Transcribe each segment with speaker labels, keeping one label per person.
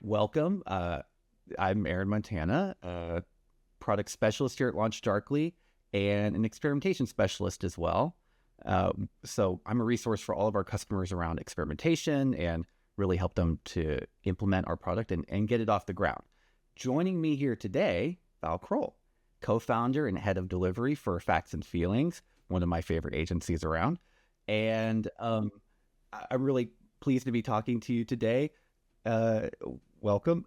Speaker 1: Welcome. I'm Aaron Montana, a product specialist here at LaunchDarkly and an experimentation specialist as well. So I'm a resource for all of our customers around experimentation and really help them to implement our product and get it off the ground. Joining me here today, Val Kroll, co-founder and head of delivery for Facts and Feelings, one of my favorite agencies around. And I'm really pleased to be talking to you today. Welcome.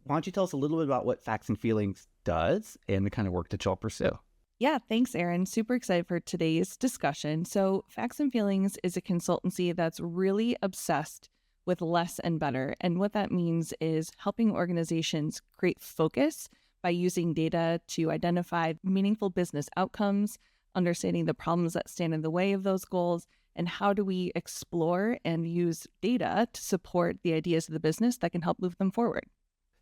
Speaker 1: Why don't you tell us a little bit about what Facts and Feelings does and the kind of work that y'all pursue?
Speaker 2: Yeah, thanks, Aaron. Super excited for today's discussion. So Facts and Feelings is a consultancy that's really obsessed with less and better. And what that means is helping organizations create focus by using data to identify meaningful business outcomes, understanding the problems that stand in the way of those goals, and how do we explore and use data to support the ideas of the business that can help move them forward.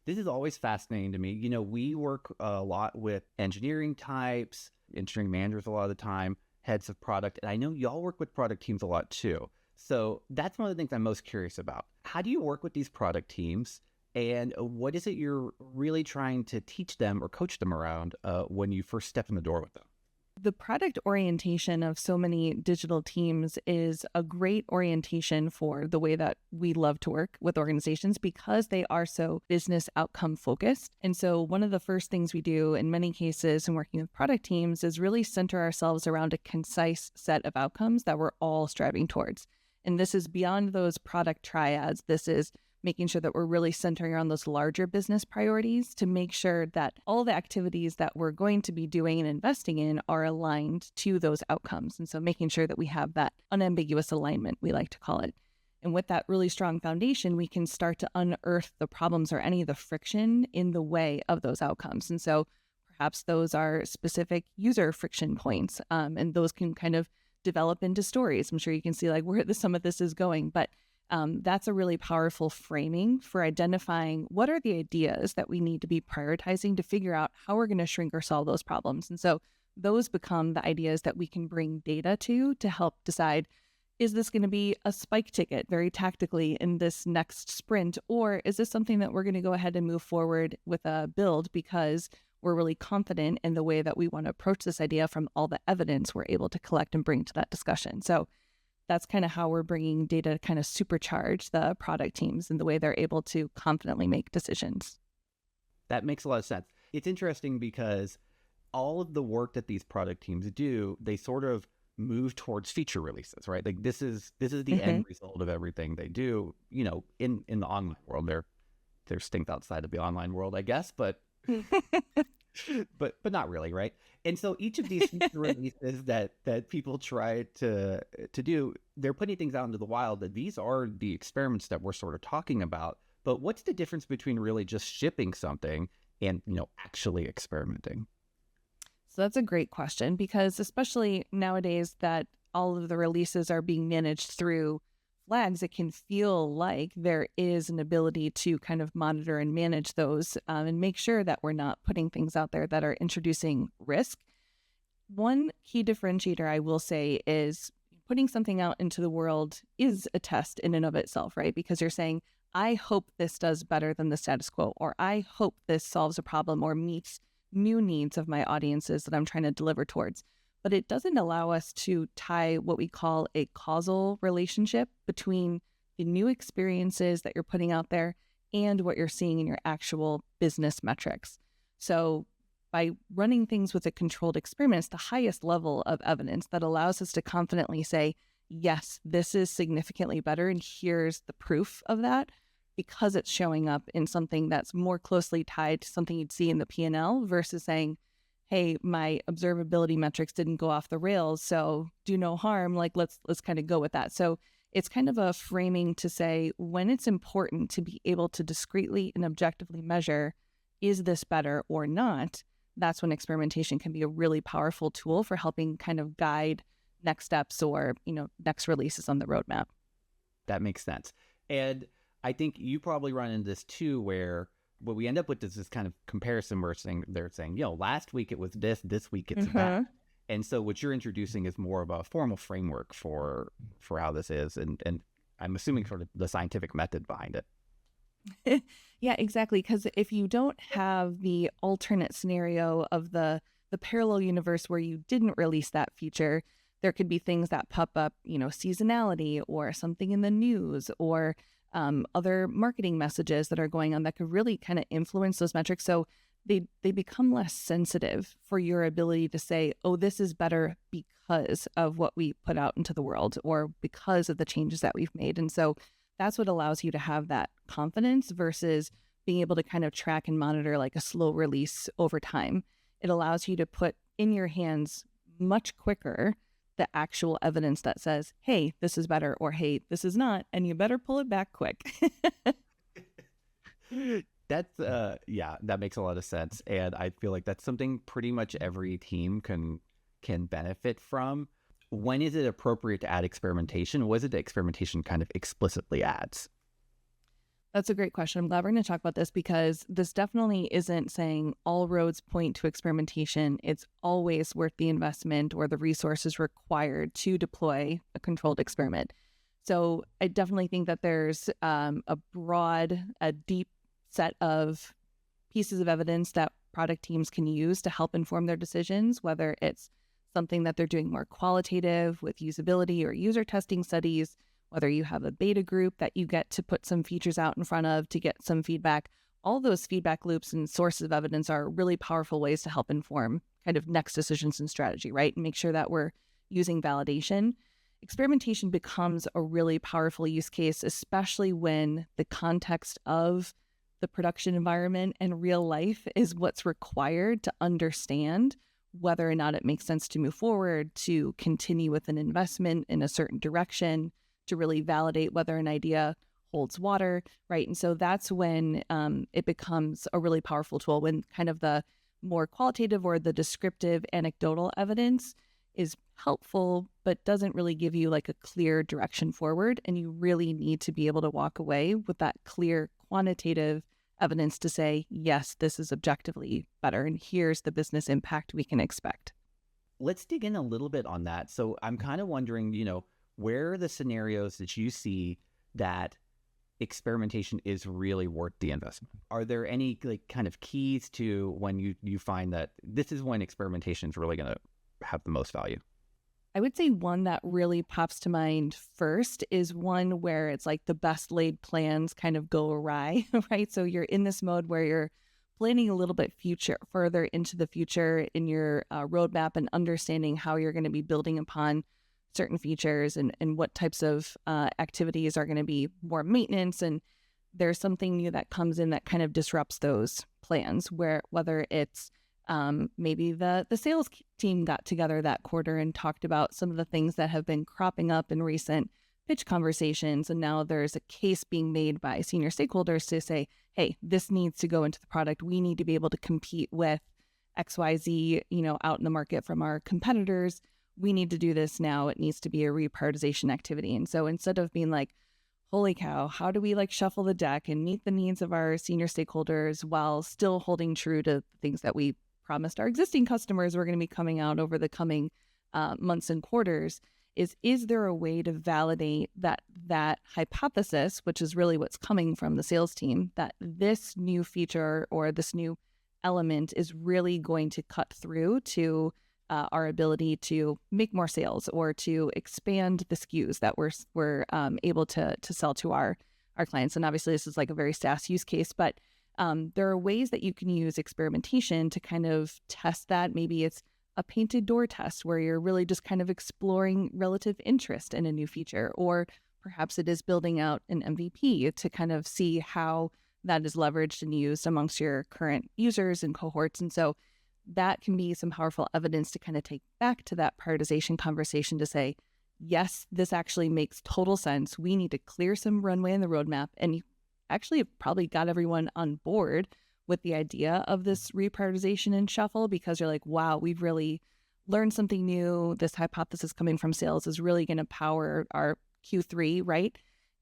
Speaker 1: This is always fascinating to me. You know, we work a lot with engineering types, engineering managers a lot of the time, heads of product, and I know y'all work with product teams a lot too. So that's one of the things I'm most curious about. How do you work with these product teams, and what is it you're really trying to teach them or coach them around when you first step in the door with them?
Speaker 2: The product orientation of so many digital teams is a great orientation for the way that we love to work with organizations because they are so business outcome focused. And so one of the first things we do in many cases in working with product teams is really center ourselves around a concise set of outcomes that we're all striving towards. And this is beyond those product triads. This is making sure that we're really centering around those larger business priorities to make sure that all the activities that we're going to be doing and investing in are aligned to those outcomes. And so making sure that we have that unambiguous alignment, we like to call it. And with that really strong foundation, we can start to unearth the problems or any of the friction in the way of those outcomes. And so perhaps those are specific user friction points, and those can kind of develop into stories. I'm sure you can see like where some of this is going, but that's a really powerful framing for identifying what are the ideas that we need to be prioritizing to figure out how we're going to shrink or solve those problems. And so those become the ideas that we can bring data to help decide, is this going to be a spike ticket very tactically in this next sprint, or is this something that we're going to go ahead and move forward with a build because we're really confident in the way that we want to approach this idea from all the evidence we're able to collect and bring to that discussion. So that's kind of how we're bringing data to kind of supercharge the product teams in the way they're able to confidently make decisions.
Speaker 1: That makes a lot of sense. It's interesting because all of the work that these product teams do, they sort of move towards feature releases, right? Like this is the end result of everything they do. You know, in the online world, there's things outside of the online world, I guess, but but not really, right? And so each of these feature releases that people try to do, they're putting things out into the wild. That these are the experiments that we're sort of talking about. But what's the difference between really just shipping something and actually experimenting?
Speaker 2: So that's a great question, because especially nowadays that all of the releases are being managed through flags, it can feel like there is an ability to kind of monitor and manage those and make sure that we're not putting things out there that are introducing risk. One key differentiator I will say is putting something out into the world is a test in and of itself, right? Because you're saying, I hope this does better than the status quo, or I hope this solves a problem or meets new needs of my audiences that I'm trying to deliver towards. But it doesn't allow us to tie what we call a causal relationship between the new experiences that you're putting out there and what you're seeing in your actual business metrics. So by running things with a controlled experiment, it's the highest level of evidence that allows us to confidently say, yes, this is significantly better, and here's the proof of that, because it's showing up in something that's more closely tied to something you'd see in the P&L versus saying, hey, my observability metrics didn't go off the rails, so do no harm. Like, let's kind of go with that. So it's kind of a framing to say when it's important to be able to discreetly and objectively measure, is this better or not? That's when experimentation can be a really powerful tool for helping kind of guide next steps or, next releases on the roadmap.
Speaker 1: That makes sense. And I think you probably run into this too, where what we end up with is this kind of comparison where they're saying, last week it was this week it's that. And so what you're introducing is more of a formal framework for how this is. And I'm assuming sort of the scientific method behind it.
Speaker 2: Yeah, exactly. Because if you don't have the alternate scenario of the parallel universe where you didn't release that feature, there could be things that pop up, seasonality or something in the news or other marketing messages that are going on that could really kind of influence those metrics. So they become less sensitive for your ability to say, oh, this is better because of what we put out into the world or because of the changes that we've made. And so that's what allows you to have that confidence versus being able to kind of track and monitor like a slow release over time. It allows you to put in your hands much quicker the actual evidence that says, hey, this is better, or hey, this is not, and you better pull it back quick.
Speaker 1: That's yeah, that makes a lot of sense, and I feel like that's something pretty much every team can benefit from. When is it appropriate to add experimentation? Was it the experimentation kind of explicitly adds?
Speaker 2: That's a great question. I'm glad we're going to talk about this because this definitely isn't saying all roads point to experimentation. It's always worth the investment or the resources required to deploy a controlled experiment. So I definitely think that there's a deep set of pieces of evidence that product teams can use to help inform their decisions, whether it's something that they're doing more qualitative with usability or user testing studies, whether you have a beta group that you get to put some features out in front of to get some feedback. All those feedback loops and sources of evidence are really powerful ways to help inform kind of next decisions and strategy, right? And make sure that we're using validation. Experimentation becomes a really powerful use case, especially when the context of the production environment and real life is what's required to understand whether or not it makes sense to move forward, to continue with an investment in a certain direction, to really validate whether an idea holds water, right? And so that's when it becomes a really powerful tool, when kind of the more qualitative or the descriptive anecdotal evidence is helpful, but doesn't really give you like a clear direction forward. And you really need to be able to walk away with that clear quantitative evidence to say, yes, this is objectively better, and here's the business impact we can expect.
Speaker 1: Let's dig in a little bit on that. So I'm kind of wondering, where are the scenarios that you see that experimentation is really worth the investment? Are there any like kind of keys to when you find that this is when experimentation is really going to have the most value?
Speaker 2: I would say one that really pops to mind first is one where it's like the best laid plans kind of go awry, right? So you're in this mode where you're planning a little bit further into the future in your roadmap and understanding how you're going to be building upon certain features and what types of activities are going to be more maintenance. And there's something new that comes in that kind of disrupts those plans, whether it's maybe the sales team got together that quarter and talked about some of the things that have been cropping up in recent pitch conversations. And now there's a case being made by senior stakeholders to say, hey, this needs to go into the product. We need to be able to compete with XYZ, out in the market from our competitors. We need to do this now. It needs to be a reprioritization activity. And so instead of being like, holy cow, how do we like shuffle the deck and meet the needs of our senior stakeholders while still holding true to things that we promised our existing customers were going to be coming out over the coming months and quarters, is there a way to validate that hypothesis, which is really what's coming from the sales team, that this new feature or this new element is really going to cut through to our ability to make more sales or to expand the SKUs that we're able to sell to our clients. And obviously this is like a very SaaS use case, but there are ways that you can use experimentation to kind of test that. Maybe it's a painted door test where you're really just kind of exploring relative interest in a new feature, or perhaps it is building out an MVP to kind of see how that is leveraged and used amongst your current users and cohorts. And so that can be some powerful evidence to kind of take back to that prioritization conversation to say, yes, this actually makes total sense. We need to clear some runway in the roadmap. And you actually have probably got everyone on board with the idea of this reprioritization and shuffle because you're like, wow, we've really learned something new. This hypothesis coming from sales is really going to power our Q3, right?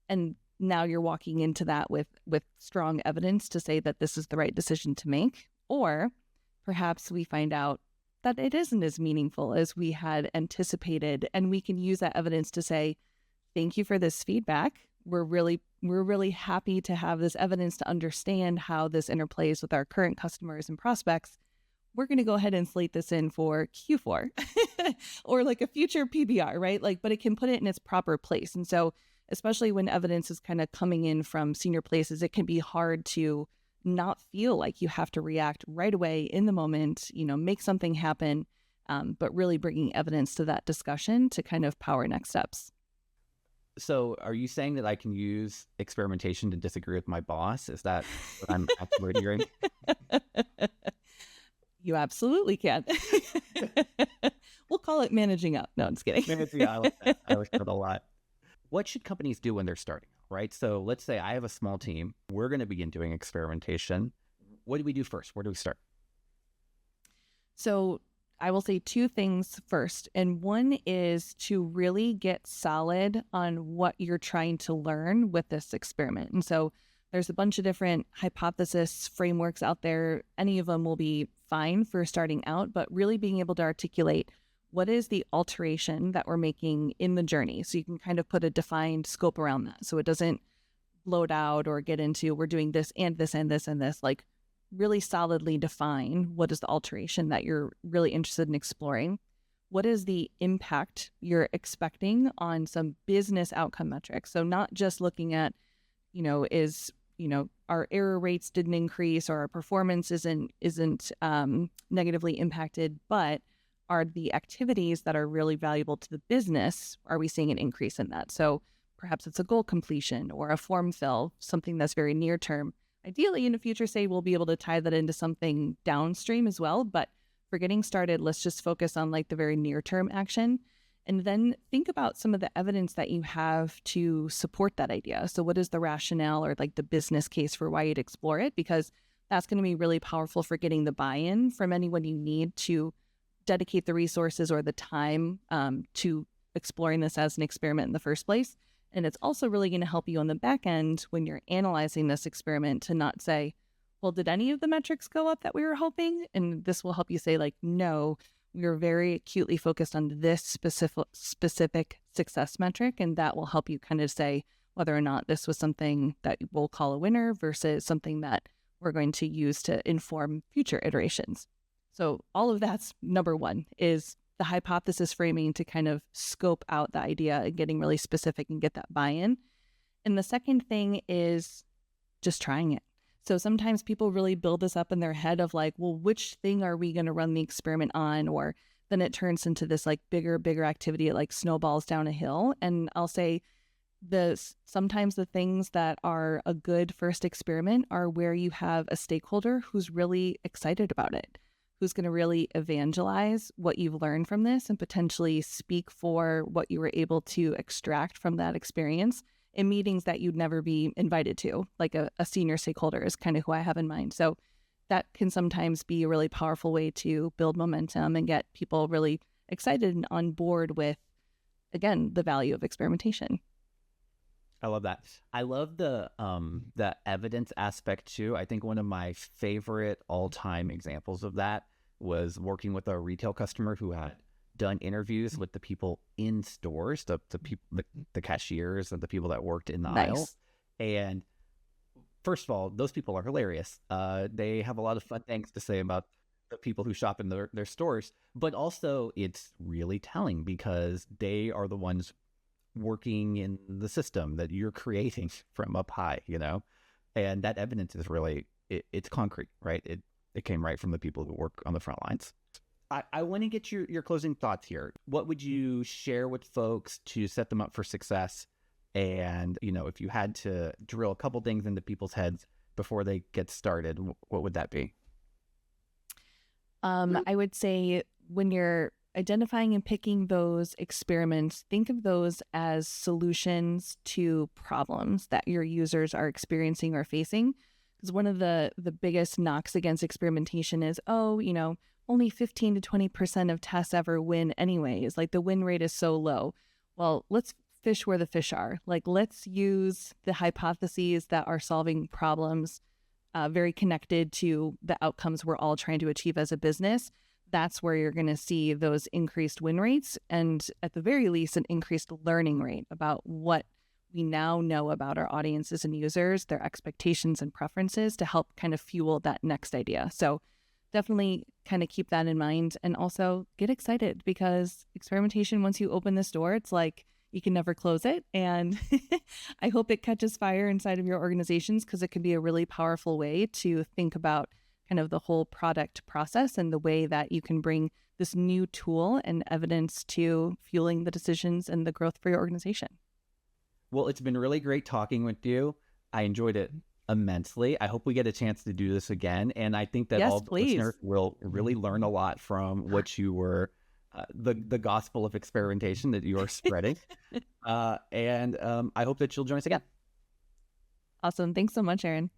Speaker 2: And now you're walking into that with strong evidence to say that this is the right decision to make. Or perhaps we find out that it isn't as meaningful as we had anticipated. And we can use that evidence to say, thank you for this feedback. we're really happy to have this evidence to understand how this interplays with our current customers and prospects. We're going to go ahead and slate this in for Q4 or like a future PBR, right? Like, but it can put it in its proper place. And so, especially when evidence is kind of coming in from senior places, it can be hard to not feel like you have to react right away in the moment, make something happen, but really bringing evidence to that discussion to kind of power next steps.
Speaker 1: So are you saying that I can use experimentation to disagree with my boss? Is that what I'm actually hearing?
Speaker 2: You absolutely can. We'll call it managing up. No, I'm just kidding.
Speaker 1: I like that. I like that a lot. What should companies do when they're starting, right? So let's say I have a small team. We're going to begin doing experimentation. What do we do first? Where do we start?
Speaker 2: So I will say two things first. And one is to really get solid on what you're trying to learn with this experiment. And so there's a bunch of different hypothesis frameworks out there. Any of them will be fine for starting out, but really being able to articulate what is the alteration that we're making in the journey. So you can kind of put a defined scope around that. So it doesn't bloat out or get into, we're doing this and this and this and this, like really solidly define what is the alteration that you're really interested in exploring. What is the impact you're expecting on some business outcome metrics? So not just looking at, our error rates didn't increase or our performance isn't negatively impacted, but are the activities that are really valuable to the business, are we seeing an increase in that? So perhaps it's a goal completion or a form fill, something that's very near term. Ideally, in a future state, we'll be able to tie that into something downstream as well. But for getting started, let's just focus on like the very near term action. And then think about some of the evidence that you have to support that idea. So what is the rationale or like the business case for why you'd explore it? Because that's going to be really powerful for getting the buy-in from anyone you need to dedicate the resources or the time to exploring this as an experiment in the first place. And it's also really going to help you on the back end when you're analyzing this experiment to not say, well, did any of the metrics go up that we were hoping? And this will help you say like, no, we were very acutely focused on this specific success metric. And that will help you kind of say whether or not this was something that we'll call a winner versus something that we're going to use to inform future iterations. So all of that's number one, is the hypothesis framing to kind of scope out the idea and getting really specific and get that buy-in. And the second thing is just trying it. So sometimes people really build this up in their head of like, well, which thing are we going to run the experiment on? Or then it turns into this like bigger activity. It like snowballs down a hill. And I'll say sometimes the things that are a good first experiment are where you have a stakeholder who's really excited about it, who's going to really evangelize what you've learned from this and potentially speak for what you were able to extract from that experience in meetings that you'd never be invited to. Like a senior stakeholder is kind of who I have in mind. So that can sometimes be a really powerful way to build momentum and get people really excited and on board with, again, the value of experimentation.
Speaker 1: I love that. I love the evidence aspect too. I think one of my favorite all-time examples of that was working with a retail customer who had done interviews with the people in stores, the people, the cashiers and the people that worked in the aisle. And first of all, those people are hilarious. They have a lot of fun things to say about the people who shop in their stores, but also it's really telling because they are the ones working in the system that you're creating from up high, and that evidence is really, it's concrete, right? It came right from the people who work on the front lines. I want to get your closing thoughts here. What would you share with folks to set them up for success? And, if you had to drill a couple things into people's heads before they get started, what would that be?
Speaker 2: I would say when you're identifying and picking those experiments, think of those as solutions to problems that your users are experiencing or facing. Because one of the biggest knocks against experimentation is, only 15 to 20% of tests ever win anyways. Like the win rate is so low. Well, let's fish where the fish are. Like let's use the hypotheses that are solving problems very connected to the outcomes we're all trying to achieve as a business. That's where you're going to see those increased win rates and at the very least an increased learning rate about what we now know about our audiences and users, their expectations and preferences to help kind of fuel that next idea. So definitely kind of keep that in mind, and also get excited, because experimentation, once you open this door, it's like you can never close it. And I hope it catches fire inside of your organizations, because it can be a really powerful way to think about kind of the whole product process and the way that you can bring this new tool and evidence to fueling the decisions and the growth for your organization.
Speaker 1: Well, it's been really great talking with you. I enjoyed it immensely. I hope we get a chance to do this again. And I think that
Speaker 2: Yes,
Speaker 1: all the
Speaker 2: please.
Speaker 1: listeners will really learn a lot from what you were, the gospel of experimentation that you are spreading. And I hope that you'll join us again.
Speaker 2: Awesome. Thanks so much, Aaron.